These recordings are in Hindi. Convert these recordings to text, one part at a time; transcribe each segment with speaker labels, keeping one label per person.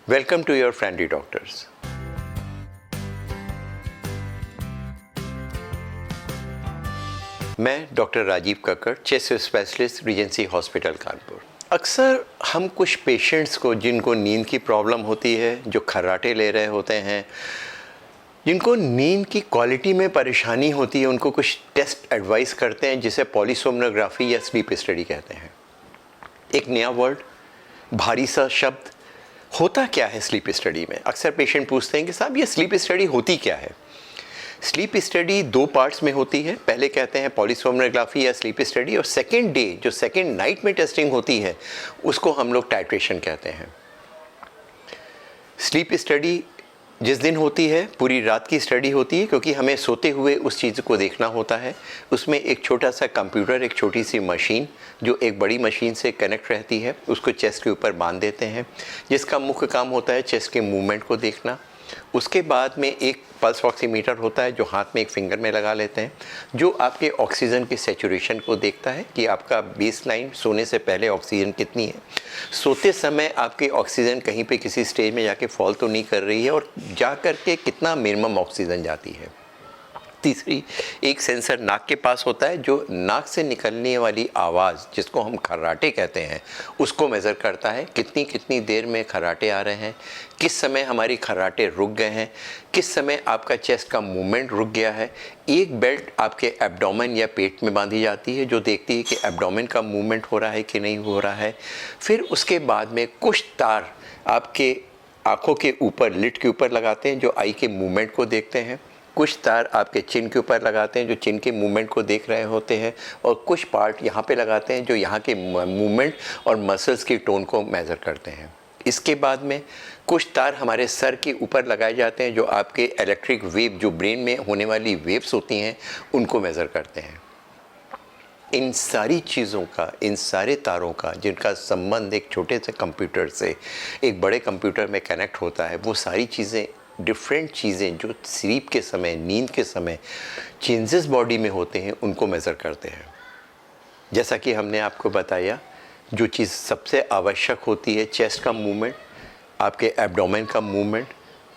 Speaker 1: Welcome to your friendly doctors. मैं doctor Rajeev Kakkar, chest specialist, Regency hospital Kanpur. अक्सर हम कुछ पेशेंट्स को जिनको नींद की प्रॉब्लम होती है, जो खर्राटे ले रहे होते हैं, जिनको नींद की क्वालिटी में परेशानी होती है, उनको कुछ टेस्ट एडवाइस करते हैं जिसे पॉलीसोमनोग्राफी या स्लीप स्टडी कहते हैं। एक नया वर्ड, भारी सा शब्द। होता क्या है स्लीप स्टडी में? अक्सर पेशेंट पूछते हैं कि साहब ये स्लीप स्टडी होती क्या है। स्लीप स्टडी दो पार्ट्स में होती है। पहले कहते हैं पॉलीसोमनोग्राफी या स्लीप स्टडी, और सेकेंड डे जो सेकेंड नाइट में टेस्टिंग होती है उसको हम लोग टाइट्रेशन कहते हैं। स्लीप स्टडी जिस दिन होती है पूरी रात की स्टडी होती है, क्योंकि हमें सोते हुए उस चीज़ को देखना होता है। उसमें एक छोटा सा कंप्यूटर, एक छोटी सी मशीन जो एक बड़ी मशीन से कनेक्ट रहती है, उसको चेस्ट के ऊपर बांध देते हैं, जिसका मुख्य काम होता है चेस्ट के मूवमेंट को देखना। उसके बाद में एक पल्स ऑक्सीमीटर होता है जो हाथ में एक फिंगर में लगा लेते हैं, जो आपके ऑक्सीजन की सैचुरेशन को देखता है कि आपका बेस लाइन सोने से पहले ऑक्सीजन कितनी है, सोते समय आपकी ऑक्सीजन कहीं पे किसी स्टेज में जाके फॉल तो नहीं कर रही है, और जा कर के कितना मिनिमम ऑक्सीजन जाती है। तीसरी, एक सेंसर नाक के पास होता है जो नाक से निकलने वाली आवाज़, जिसको हम खर्राटे कहते हैं, उसको मेज़र करता है। कितनी कितनी देर में खर्राटे आ रहे हैं, किस समय हमारी खर्राटे रुक गए हैं, किस समय आपका चेस्ट का मूवमेंट रुक गया है। एक बेल्ट आपके एब्डोमेन या पेट में बांधी जाती है जो देखती है कि एब्डोमेन का मूवमेंट हो रहा है कि नहीं हो रहा है। फिर उसके बाद में कुछ तार आपके आँखों के ऊपर, लिड के ऊपर लगाते हैं जो आई के मूवमेंट को देखते हैं। कुछ तार आपके चिन के ऊपर लगाते हैं जो चिन के मूवमेंट को देख रहे होते हैं, और कुछ पार्ट यहाँ पे लगाते हैं जो यहाँ के मूवमेंट और मसल्स की टोन को मेज़र करते हैं। इसके बाद में कुछ तार हमारे सर के ऊपर लगाए जाते हैं जो आपके इलेक्ट्रिक वेव, जो ब्रेन में होने वाली वेव्स होती हैं, उनको मेज़र करते हैं। इन सारी चीज़ों का, इन सारे तारों का जिनका संबंध एक छोटे से कंप्यूटर से एक बड़े कंप्यूटर में कनेक्ट होता है, वो सारी चीज़ें, डिफरेंट चीज़ें जो स्लीप के समय, नींद के समय चेंजेस बॉडी में होते हैं, उनको मेज़र करते हैं। जैसा कि हमने आपको बताया, जो चीज़ सबसे आवश्यक होती है, चेस्ट का मूवमेंट, आपके एब्डोमेन का मूवमेंट,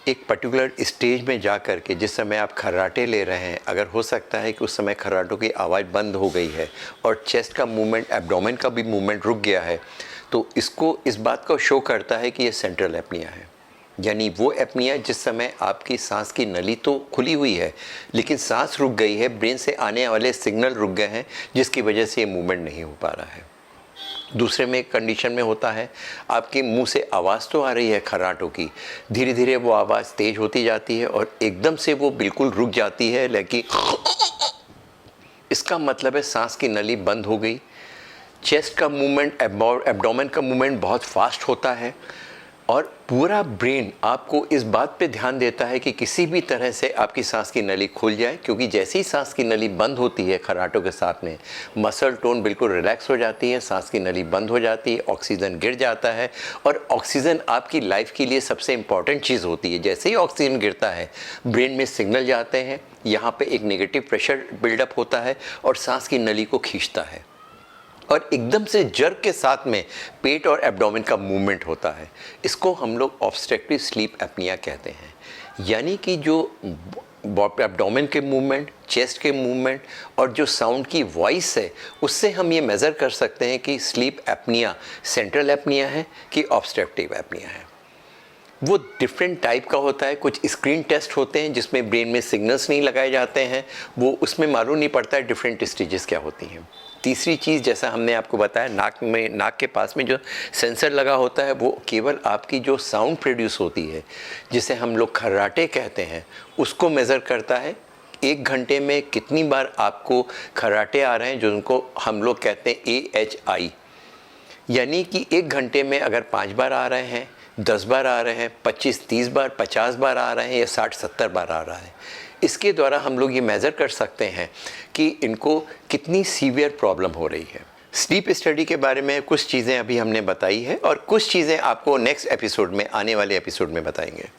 Speaker 1: एक पर्टिकुलर स्टेज में जा कर के जिस समय आप खर्राटे ले रहे हैं, अगर हो सकता है कि उस समय खर्राटों की आवाज़ बंद हो गई है और चेस्ट का मूवमेंट, एब्डोमेन का भी मूवमेंट रुक गया है, तो इसको, इस बात को शो करता है कि ये सेंट्रल एपनिया है। यानी वो एपनिया जिस समय आपकी सांस की नली तो खुली हुई है लेकिन सांस रुक गई है, ब्रेन से आने वाले सिग्नल रुक गए हैं, जिसकी वजह से ये मूवमेंट नहीं हो पा रहा है। दूसरे में कंडीशन में होता है, आपके मुंह से आवाज़ तो आ रही है खर्राटों की, धीरे धीरे वो आवाज़ तेज़ होती जाती है और एकदम से वो बिल्कुल रुक जाती है, लेकिन इसका मतलब है सांस की नली बंद हो गई। चेस्ट का मूवमेंट, एब्डोमेन का मूवमेंट बहुत फास्ट होता है, और पूरा ब्रेन आपको इस बात पे ध्यान देता है कि किसी भी तरह से आपकी सांस की नली खुल जाए, क्योंकि जैसे ही सांस की नली बंद होती है खर्राटों के साथ में, मसल टोन बिल्कुल रिलैक्स हो जाती है, सांस की नली बंद हो जाती है, ऑक्सीजन गिर जाता है। और ऑक्सीजन आपकी लाइफ के लिए सबसे इम्पॉर्टेंट चीज़ होती है। जैसे ही ऑक्सीजन गिरता है, ब्रेन में सिग्नल जाते हैं, यहाँ पर एक नेगेटिव प्रेशर बिल्डअप होता है और सांस की नली को खींचता है, और एकदम से जर्क के साथ में पेट और एब्डोमेन का मूवमेंट होता है। इसको हम लोग ऑब्स्ट्रक्टिव स्लीप एपनिया कहते हैं। यानी कि जो एब्डोमेन के मूवमेंट, चेस्ट के मूवमेंट और जो साउंड की वॉइस है, उससे हम ये मेज़र कर सकते हैं कि स्लीप एपनिया सेंट्रल एपनिया है कि ऑब्स्ट्रक्टिव एपनिया है। वो डिफरेंट टाइप का होता है। कुछ स्क्रीन टेस्ट होते हैं जिसमें ब्रेन में सिग्नल्स नहीं लगाए जाते हैं, वो उसमें मालूम नहीं पड़ता है डिफरेंट स्टेजेस क्या होती हैं। तीसरी चीज़, जैसा हमने आपको बताया, नाक के पास में जो सेंसर लगा होता है, वो केवल आपकी जो साउंड प्रोड्यूस होती है, जिसे हम लोग खर्राटे कहते हैं, उसको मेज़र करता है। एक घंटे में कितनी बार आपको खर्राटे आ रहे हैं, जो उनको हम लोग कहते हैं AHI। यानी कि एक घंटे में अगर 5 बार आ रहे हैं, 10 बार आ रहे हैं, 25-30 बार, 50 बार आ रहे हैं या 60-70 बार आ रहा है, इसके द्वारा हम लोग ये मेज़र कर सकते हैं कि इनको कितनी सीवियर प्रॉब्लम हो रही है। स्लीप स्टडी के बारे में कुछ चीज़ें अभी हमने बताई है, और कुछ चीज़ें आपको नेक्स्ट एपिसोड में, आने वाले एपिसोड में बताएंगे।